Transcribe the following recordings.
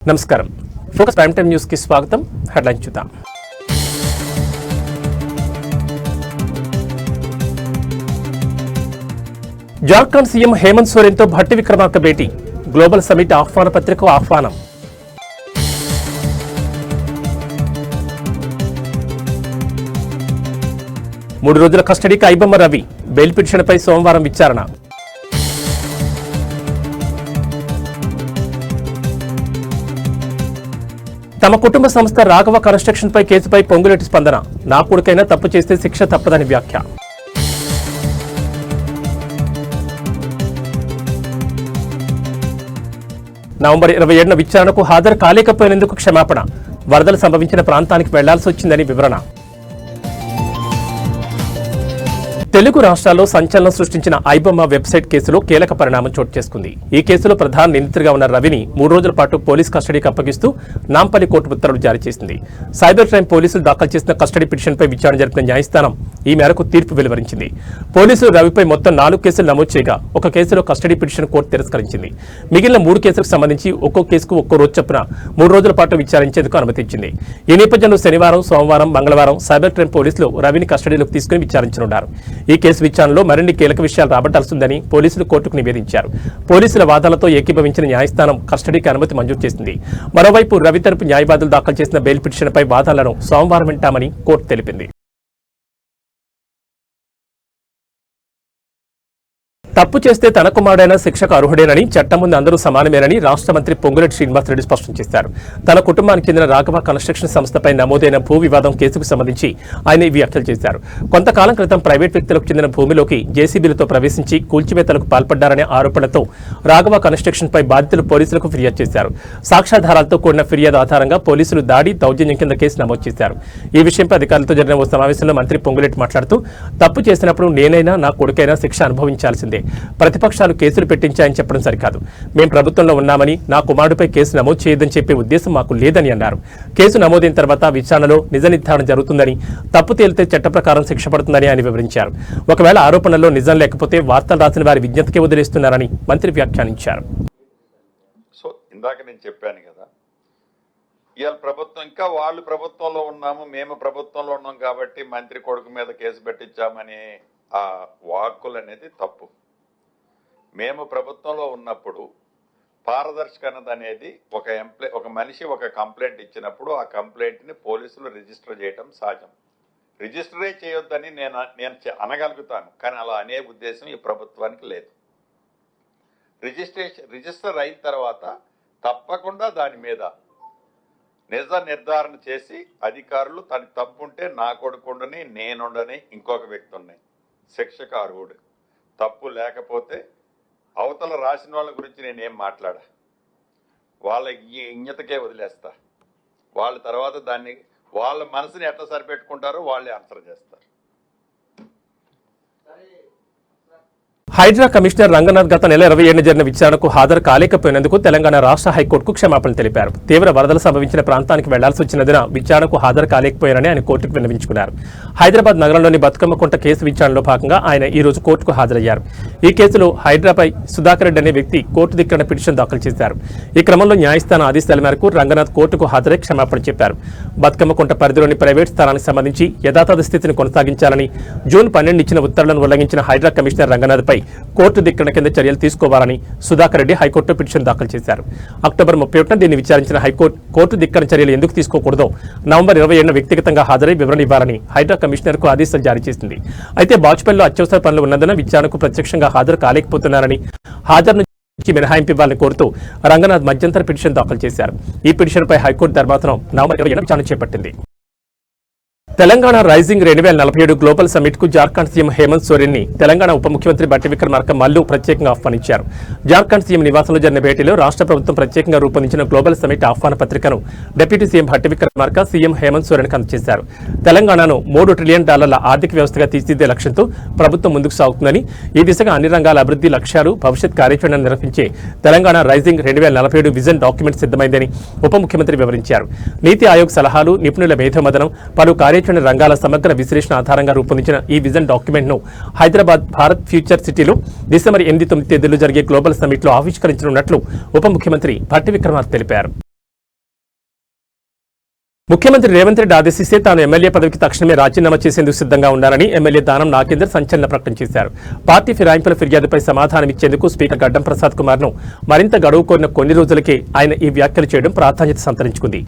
నమస్కారం focus prime time news కి స్వాగతం. హెడ్లైన్స్ చూద్దాం. జార్ఖండ్ సీఎం హేమంత్ సోరెన్ తో భట్టి విక్రమార్క భేటీ. గ్లోబల్ సమిట్ ఆహ్వాన పత్రికకు ఆహ్వానం. మూడు రోజుల కస్టడీకి ఐబొమ్మ రవి. బెయిల్ పిటిషన్పై సోమవారం విచారణ. తమ కుటుంబ సంస్థ రాఘవ కన్స్ట్రక్షన్ పై కేసుపై పొంగులేటి స్పందన. నా కొడుకైనా తప్పు చేస్తే శిక్ష తప్పదని వ్యాఖ్య. నవంబర్ 27న విచారణకు హాజరు కాలేకపోయినందుకు క్షమాపణ. వరదలు సంభవించిన ప్రాంతానికి వెళ్లాల్సి వచ్చిందని వివరణ. తెలుగు రాష్ట్రాల్లో సంచలనం సృష్టించిన ఐబొమ్మ వెబ్సైట్ కేసులో కీలక పరిణామం చోటు చేసుకుంది. ఈ కేసులో ప్రధాన నిందితుడిగా ఉన్న రవిని 3 రోజుల పాటు పోలీస్ కస్టడీకి అప్పగిస్తూ నాంపల్లి కోర్టు ఉత్తర్వులు జారీ చేసింది. సైబర్ క్రైమ్ పోలీసులు దాఖలు చేసిన కస్టడీ పిటిషన్పై విచారణ జరిపిన న్యాయస్థానం ఈ మేరకు తీర్పు వెలువరించింది. పోలీసులు రవిపై మొత్తం 4 కేసులు నమోదు చేయగా ఒక కేసులో కస్టడీ పిటిషన్ కోర్టు తిరస్కరించింది. మిగిలిన 3 కేసులకు సంబంధించి ఒక్కో కేసుకు ఒక్కో రోజు చొప్పున 3 రోజుల పాటు విచారించేందుకు అనుమతించింది. ఈ నేపథ్యంలో శనివారం, సోమవారం, మంగళవారం సైబర్ క్రైమ్ పోలీసులు రవిని కస్టడీలోకి తీసుకుని విచారించనున్నారు. ఈ కేసు విచారణలో మరిన్ని కీలక విషయాలు రాబట్టాల్సిందని పోలీసులు కోర్టుకు నివేదించారు. పోలీసుల వాదనలతో ఏకీభవించిన న్యాయస్థానం కస్టడీకి అనుమతి మంజూరు చేసింది. మరోవైపు రవి తరపు న్యాయవాదులు దాఖలు చేసిన బెయిల్ పిటిషన్పై వాదనలను సోమవారం వింటామని కోర్టు తెలిపింది. తప్పు చేస్తే తన కుమారుడైన శిక్షకు అర్హుడేనని, చట్టం ముందు అందరూ సమానమేనని రాష్ట్ర మంత్రి పొంగులేటి శ్రీనివాసరెడ్డి స్పష్టం చేశారు. తన కుటుంబానికి చెందిన రాఘవ కన్స్ట్రక్షన్ సంస్థపై నమోదైన భూ వివాదం కేసుకు సంబంధించి ఆయన ఈ వ్యాఖ్యలు చేశారు. కొంతకాలం క్రితం ప్రైవేట్ వ్యక్తులకు చెందిన భూమిలోకి జేసీబీలతో ప్రవేశించి కూల్చివేతలకు పాల్పడ్డారనే ఆరోపణలతో రాఘవ కన్స్ట్రక్షన్ పై బాధితులు పోలీసులకు ఫిర్యాదు చేశారు. సాక్ష్యాధారాలతో కూడిన ఫిర్యాదు ఆధారంగా పోలీసులు దాడి, దౌర్జన్యం కింద కేసు నమోదు చేశారు. ఈ విషయంపై అధికారులతో జరిగిన ఓ సమావేశంలో మంత్రి పొంగులేటి మాట్లాడుతూ, తప్పు చేసినప్పుడు నేనైనా నా కొడుకైనా శిక్ష అనుభవించాల్సిందే. ప్రతిపక్షాలు కేసులు పెట్టించాయని చెప్పడం సరికాదు. మేం ప్రభుత్వంలో ఉన్నామని నా కుమారుడిపై కేసు నమోదు చేయొద్దని చెప్పే ఉద్దేశం మాకు లేదని అన్నారు. కేసు నమోదైన తర్వాత విచారణలో నిజ నిర్ధారణ జరుగుతుందని, తప్పు తేలితే చట్ట ప్రకారం శిక్ష పడుతుందని ఆయన వివరించారు. ఒకవేళ ఆరోపణల్లో నిజం లేకపోతే వార్తలు రాసిన వారి విజ్ఞతకే వదిలేస్తున్నారని మంత్రి వ్యాఖ్యానించారు. సో ఇందాక నేను చెప్పాను కదా, ఇవాళ ప్రభుత్వం ఇంకా వాళ్ళు ప్రభుత్వంలో ఉన్నాము, మేము ప్రభుత్వంలో ఉన్నాం కాబట్టి మంత్రి కొడుకు మీద కేసు పెట్టించామని ఆ వాక్కులు అనేది తప్పు. మేము ప్రభుత్వంలో ఉన్నప్పుడు పారదర్శకత అనేది ఒక మనిషి ఒక కంప్లైంట్ ఇచ్చినప్పుడు ఆ కంప్లైంట్ని పోలీసులు రిజిస్టర్ చేయడం సహజం. రిజిస్టరే చేయొద్దని నేను అనగలుగుతాను, కానీ అలా అనే ఉద్దేశం ఈ ప్రభుత్వానికి లేదు. రిజిస్టర్ అయిన తర్వాత తప్పకుండా దాని మీద నిజ నిర్ధారణ చేసి అధికారులు తన తప్పుంటే నా కొడుకుండని, నేనుండని, ఇంకొక వ్యక్తి ఉన్నాయి శిక్షకు అర్హుడు. తప్పు లేకపోతే అవతల రాసిన వాళ్ళ గురించి నేనేం మాట్లాడా, వాళ్ళ ఇజ్ఞతకే వదిలేస్తా. వాళ్ళ తర్వాత దాన్ని వాళ్ళ మనసుని ఎట్లా సరిపెట్టుకుంటారో వాళ్ళే ఆన్సర్ చేస్తారు. హైడ్రా కమిషనర్ రంగనాథ్ గత నెల 27న జరిగిన విచారణకు హాజరు కాలేకపోయినందుకు తెలంగాణ రాష్ట్ర హైకోర్టుకు క్షమాపణలు తెలిపారు. తీవ్ర వరదలు సంభవించిన ప్రాంతానికి వెళ్లాల్సి వచ్చినందున విచారణకు హాజరు కాలేకపోయారని ఆయన కోర్టుకు విన్నవించుకున్నారు. హైదరాబాద్ నగరంలోని బతుకమ్మకుంట కేసు విచారణలో భాగంగా ఆయన ఈ రోజు కోర్టుకు హాజరయ్యారు. ఈ కేసులో హైడ్రాపై సుధాకర్ రెడ్డి అనే వ్యక్తి కోర్టు ధిక్కరణ పిటిషన్ దాఖలు చేశారు. ఈ క్రమంలో న్యాయస్థాన ఆదేశాల మేరకు రంగనాథ్ కోర్టుకు హాజరై క్షమాపణ చెప్పారు. బతుకమ్మకుంట పరిధిలోని ప్రైవేట్ స్థలానికి సంబంధించి యథాతథ స్థితిని కొనసాగించాలని జూన్ 12 ఇచ్చిన ఉత్తర్వులను ఉల్లంఘించిన హైడ్రా కమిషనర్ రంగనాథ్పై కోర్టు ధిక్కరణ కింద చర్యలు తీసుకోవాలని సుధాకర్ రెడ్డి హైకోర్టులో పిటిషన్ దాఖలు చేశారు. అక్టోబర్ 31న దీన్ని విచారించిన హైకోర్టు కోర్టు ధిక్కరణ చర్యలు ఎందుకు తీసుకోకూడదో నవంబర్ 27న వ్యక్తిగతంగా హాజరై వివరణ ఇవ్వాలని హైడ్రా కమిషనర్కు ఆదేశాలు జారీ చేసింది. అయితే బాచుపల్లిలో అత్యవసర పనులు ఉన్నందున విచారణకు ప్రత్యక్షంగా హాజరు కాలేకపోతున్నారని, హాజరు నుంచి మినహాయింపు ఇవ్వాలని కోరుతూ రంగనాథ్ మధ్యంతర పిటిషన్ దాఖలు చేశారు. ఈ పిటిషన్పై హైకోర్టు ధర్మాసనం నవంబర్ 27న విచారణ చేపట్టింది. తెలంగాణ రైజింగ్ 2047 గ్లోబల్ సమిట్ కు జార్ఖండ్ సీఎం హేమంత్ సోరెన్ ని తెలంగాణ ఉప ముఖ్యమంత్రి భట్టి విక్రమార్క మల్లు ప్రత్యేకంగా ఆహ్వానించారు. జార్ఖండ్ సీఎం నివాసంలో జరిగిన భేటీలో రాష్ట్ర ప్రభుత్వం ప్రత్యేకంగా రూపొందించిన గ్లోబల్ సమిట్ ఆహ్వాన పత్రికను deputy CM Bhatti Vikramarka CM Hemant Soren కు అందజేశారు. తెలంగాణను $3 ట్రిలియన్ ఆర్థిక వ్యవస్థగా తీర్చిదిద్దే లక్ష్యంతో ప్రభుత్వం ముందుకు సాగుతుందని, ఈ దిశగా అన్ని రంగాల అభివృద్ధి లక్ష్యాలు, భవిష్యత్ కార్యాచరణను నిర్వహించే తెలంగాణ రైజింగ్ 2047 విజన్ డాక్యుమెంట్ సిద్ధమైందని ఉప ముఖ్యమంత్రి వివరించారు. నీతి ఆయోగ్ సలహాలు, నిపుణుల మేధోమథనం, పలు కార్యాచరణ రంగాల సమగ్ర విశ్లేషణ ఆధారంగా రూపొందించిన ఈ విజన్ డాక్యుమెంట్ ను హైదరాబాద్ భారత్ ఫ్యూచర్ సిటీలో డిసెంబర్ 8-9 తేదీల్లో జరిగే గ్లోబల్ సమిట్ లో ఆవిష్కరించనున్నట్లు ఉప ముఖ్యమంత్రి భట్టి విక్రమార్క తెలిపారు. ముఖ్యమంత్రి రేవంత్ రెడ్డి ఆదేశిస్తే తాను ఎమ్మెల్యే పదవికి తక్షణమే రాజీనామా చేసేందుకు సిద్ధంగా ఉన్నారని ఎమ్మెల్యే దానం నాగేందర్ సంచలన ప్రకటన చేశారు. పార్టీ ఫిరాయింపుల ఫిర్యాదుపై సమాధానమిచ్చేందుకు స్పీకర్ గడ్డం ప్రసాద్ కుమార్ ను మరింత గడువు కోరిన కొన్ని రోజులకే ఆయన ఈ వ్యాఖ్యలు చేయడం ప్రాధాన్యత సంతరించుకుంది.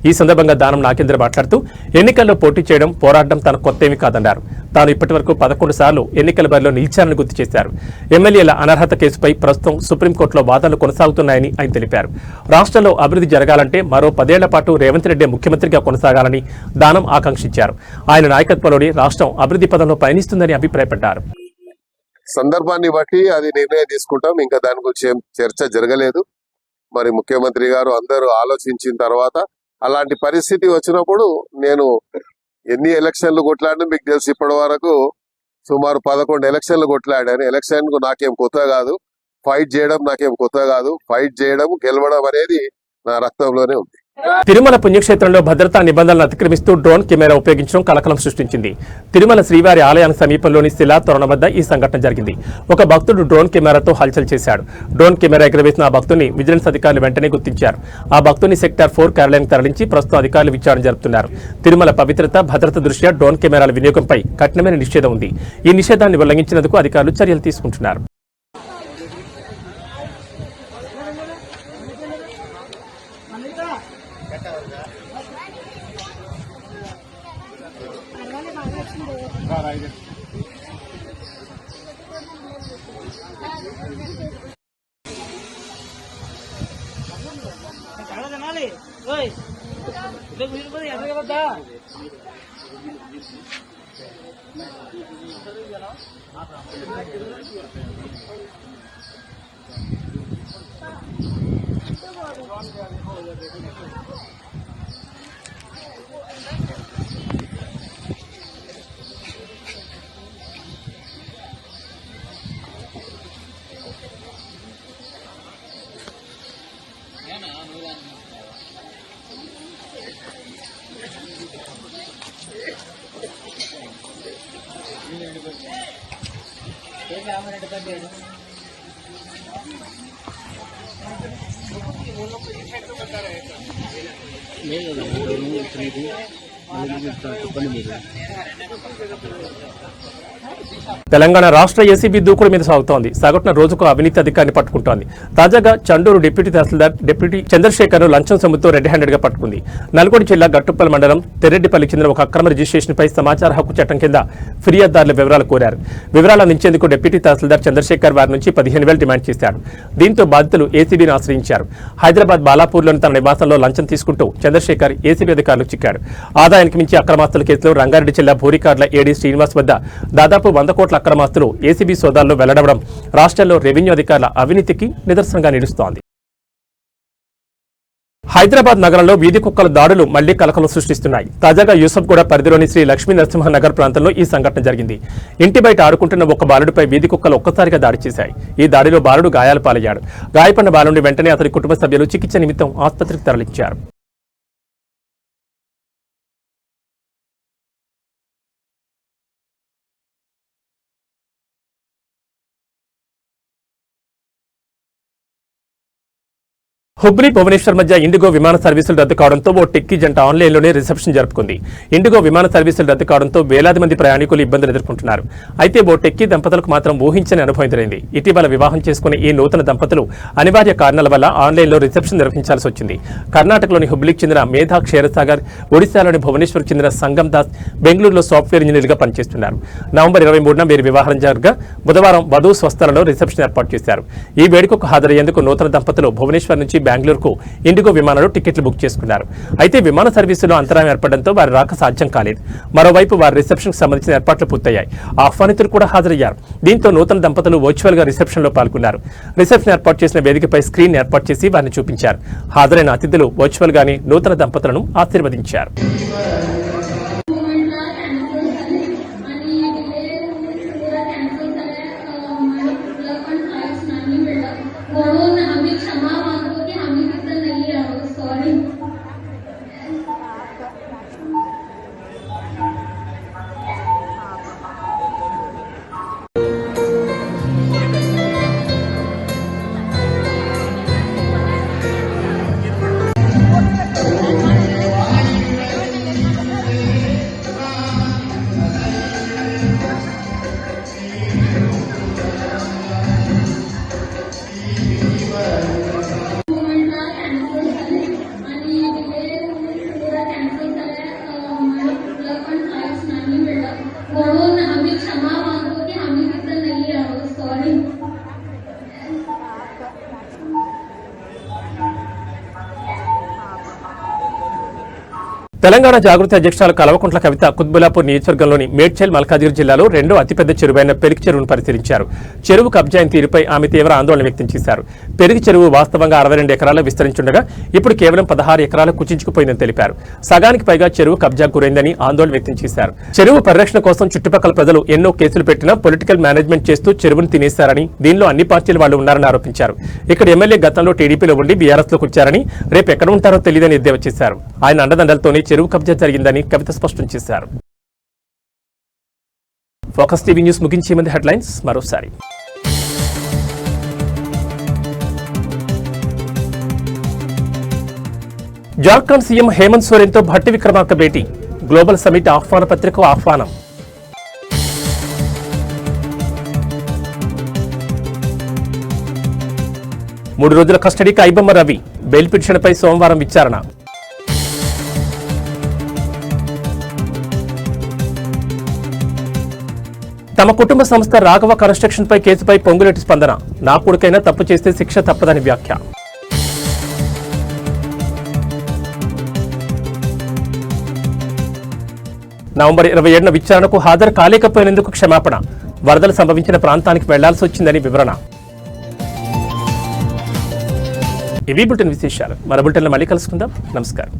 ఈ సందర్భంగా దానం నాగేందర్ మాట్లాడుతూ ఎన్నికల్లో పోటీ చేయడం, పోరాడడం తన కొత్తేమీ కాదన్నారు. తాను ఇప్పటివరకు 11 సార్లు ఎన్నికల బరిలో నిలిచారని గుర్తు చేశారు. ఎమ్మెల్యేల అనర్హత కేసుపై ప్రస్తుతం సుప్రీంకోర్టులో వాదనలు కొనసాగుతున్నాయని ఆయన తెలిపారు. రాష్ట్రంలో అభివృద్ధి జరగాలంటే మరో 10 ఏళ్ల పాటు రేవంత్ రెడ్డి ముఖ్యమంత్రిగా కొనసాగాలని దానం ఆకాంక్షించారు. ఆయన నాయకత్వంలోని రాష్ట్రం అభివృద్ధి పదంలో పయనిస్తుందని అభిప్రాయపడ్డారు. సందర్భాన్ని బట్టి అది నిర్ణయం తీసుకుంటాం. ఇంకా దాని గురించి ఏం చర్చ జరగలేదు. మరి ముఖ్యమంత్రి గారు అందరూ ఆలోచించిన తర్వాత అలాంటి పరిస్థితి వచ్చినప్పుడు నేను ఎన్ని ఎలక్షన్లు కొట్లాడినా మీకు తెలుసు, ఇప్పటి వరకు సుమారు 11 ఎలక్షన్లు కొట్లాడాను. ఎలక్షన్ కు నాకేం కొత్త కాదు, ఫైట్ చేయడం నాకేం కొత్త కాదు. ఫైట్ చేయడం, గెలవడం అనేది నా రక్తంలోనే ఉంది. తిరుమల పుణ్యక్షేత్రంలో భద్రతా నిబంధనలను అతిక్రమిస్తూ డ్రోన్ కెమెరా ఉపయోగించడం కలకలం సృష్టించింది. తిరుమల శ్రీవారి ఆలయానికి సమీపంలోని శిలా తోరణం వద్ద ఈ సంఘటన జరిగింది. ఒక భక్తుడు డ్రోన్ కెమెరాతో హల్చల్ చేశాడు. డ్రోన్ కెమెరా ఎగురవేసిన ఆ భక్తుని విజిలెన్స్ అధికారులు వెంటనే గుర్తించారు. ఆ భక్తుని సెక్టార్ 4 కార్యాలయానికి తరలించి ప్రస్తుతం అధికారులు విచారణ జరుపుతున్నారు. తిరుమల పవిత్రత, భద్రత దృష్ట్యా డ్రోన్ కెమెరాల వినియోగంపై కఠినమైన నిషేధం ఉంది. ఈ నిషేధాన్ని ఉల్లంఘించినందుకు అధికారులు చర్యలు తీసుకుంటున్నారు. తెలంగాణ రాష్ట్ర ఏసీబీ దూకుడు మీద సాగుతోంది. సగటున రోజుకు అవినీతి అధికారిని పట్టుకుంటోంది. తాజాగా చండూరు డిప్యూటీ తహసీల్దార్ డిప్యూటీ చంద్రశేఖర్ లంచం సొమ్ముతో రెడ్ హ్యాండెడ్ గా పట్టుకుంది. నల్గొండ జిల్లా గట్టుప్పల్ మండలం తెరెడ్డిపల్లికి చెందిన ఒక అక్రమ రిజిస్ట్రేషన్ పై సమాచార హక్కు చట్టం కింద ఫిర్యాదుదారుల వివరాలు కోరారు. వివరాలు అందించేందుకు డిప్యూటీ తహసీల్దార్ చంద్రశేఖర్ వారి నుంచి 15,000 డిమాండ్ చేశారు. దీంతో బాధితులు ఏసీబీని ఆశ్రయించారు. హైదరాబాద్ బాలాపూర్లోని తన నివాసంలో లంచం తీసుకుంటూ చంద్రశేఖర్ ఏసీబీ అధికారులకు చిక్కాడు. ఆదాయానికి మించి అక్రమాస్తుల కేసులో రంగారెడ్డి జిల్లా భూరికార్ల ఏడీ శ్రీనివాస్ వద్ద దాదాపు 100 కోట్ల అక్రమాస్తులు ఏసీబీ సోదాల్లో వెల్లడవడం రాష్ట్రంలో రెవెన్యూ అధికారుల అవినీతికి నిదర్శనంగా నిలుస్తోంది. హైదరాబాద్ నగరంలో వీధి కుక్కల దాడులు మళ్లీ కలకలం సృష్టిస్తున్నాయి. తాజాగా యూసఫ్గూడ పరిధిలోని శ్రీ లక్ష్మీ నరసింహనగర్ ప్రాంతంలో ఈ సంఘటన జరిగింది. ఇంటి బయట ఆడుకుంటున్న ఒక బాలుడిపై వీధి కుక్కలు ఒక్కసారిగా దాడి చేశాయి. ఈ దాడిలో బాలుడు గాయాల పాలయ్యాడు. గాయపడిన బాలుడిని వెంటనే అతని కుటుంబ సభ్యులు చికిత్స నిమిత్తం ఆసుపత్రికి తరలించారు. హుబ్లీ భువనేశ్వర్ మధ్య ఇండిగో విమాన సర్వీసులు రద్దు కావడంతో ఓ టెక్కీ జంట ఆన్లైన్లోనే రిసెప్షన్ జరుపుకుంది. ఇండిగో విమాన సర్వీసులు రద్దు కావడంతో వేలాది మంది ప్రయాణికులు ఇబ్బందులు ఎదుర్కొంటున్నారు. అయితే ఓ టెక్కీ దంపతులకు మాత్రం ఊహించని అనుభవం ఎదురైంది. ఇటీవల వివాహం చేసుకునే ఈ నూతన దంపతులు అనివార్య కారణాల వల్ల ఆన్లైన్లో రిసెప్షన్ నిర్వహించాల్సి వచ్చింది. కర్ణాటకలోని హుబ్లీకి చెందిన మేధా క్షీరసాగర్, ఒడిశాలోని భువనేశ్వర్కి చెందిన సంగం దాస్ బెంగళూరులో సాఫ్ట్వేర్ ఇంజనీర్గా పనిచేస్తున్నారు. నవంబర్ 23న వీరి వివాహం జరగగా బుధవారం వధువు స్వస్థలంలో రిసెప్షన్ ఏర్పాటు చేశారు. ఈ వేడుకకు హాజరయ్యేందుకు నూతన దంపతులు భువనేశ్వర్ నుంచి బెంగళూరుకు ఇండిగో విమానంలో టికెట్లు బుక్ చేసుకున్నారు. అయితే విమాన సర్వీసులో అంతరాయం ఏర్పడడంతో వారి రాక సాధ్యం కాలేదు. మరోవైపు వారి రిసెప్షన్ కు సంబంధించిన ఏర్పాట్లు పూర్తయ్యాయి. ఆహ్వానితులు కూడా హాజరయ్యారు. దీంతో నూతన దంపతులు వర్చువల్ గా రిసెప్షన్ లో పాల్గొన్నారు. రిసెప్షన్ ఏర్పాటు చేసిన వేదికపై స్క్రీన్ ఏర్పాటు చేసి వారిని చూపించారు. హాజరైన అతిథులు వర్చువల్ గానే నూతన దంపతులను ఆశీర్వదించారు. తెలంగాణ జాగృతి అధ్యక్షురాలు కల్వకుంట్ల కవిత కుత్బులాపూర్ నియోజకవర్గంలోని మేడ్చల్ మల్కాజిగిరి జిల్లాలో రెండో అతిపెద్ద చెరువైన పెరిగి చెరువును పరిశీలించారు. చెరువు కబ్జా తీరుపై ఆమె తీవ్ర ఆందోళన వ్యక్తం చేశారు. పెరిగి చెరువు వాస్తవంగా 62 ఎకరాలు విస్తరించుండగా ఇప్పుడు కేవలం 16 ఎకరాలు కుచించుకుపోయిందని తెలిపారు. సగానికి పైగా చెరువు కబ్జాకు గురైందని ఆందోళన వ్యక్తం చేశారు. చెరువు పరిరక్షణ కోసం చుట్టుపక్కల ప్రజలు ఎన్నో కేసులు పెట్టినా పొలిటికల్ మేనేజ్మెంట్ చేస్తూ చెరువును తినేశారని, దీనిలో అన్ని పార్టీల వాళ్ళు ఉన్నారని ఆరోపించారు. ఇక్కడ ఎమ్మెల్యే గతంలో టీడీపీలో ఉండి బీఆర్ఎస్ లోకి వచ్చారని, రేపు ఎక్కడ ఉంటారో తెలియదని ఎద్దేవా చేశారు. ఆయన అండదండలతోనే చెరువు కబ్జా జరిగిందని కవిత స్పష్టం చేశారు. ఫోకస్ టీవీ న్యూస్ ముగించే ముందు హెడ్లైన్స్ మరోసారి. జార్ఖండ్ సీఎం హేమంత్ సోరెన్తో భట్టి విక్రమార్క భేటీ, గ్లోబల్ సమిట్ ఆహ్వాన పత్రికకు ఆహ్వానం. మూడు రోజుల కస్టడీకి ఐబొమ్మ రవి, బెయిల్ పిటిషన్పై సోమవారం విచారణ. తమ కుటుంబ సంస్థ రాఘవ కన్స్ట్రక్షన్ పై కేసుపై పొంగులేటి స్పందన, నా కొడుకైనా తప్పు చేస్తే శిక్ష తప్పదని వ్యాఖ్య. నవంబర్ 27న విచారణకు హాజరు కాలేకపోయినందుకు క్షమాపణ, వరదలు సంభవించిన ప్రాంతానికి వెళ్లాల్సి వచ్చిందని వివరణ. ఇవి బులెటిన్ విశేషాలు. మరో బులెటిన్లో మళ్ళీ కలుసుకుందాం. నమస్కారం.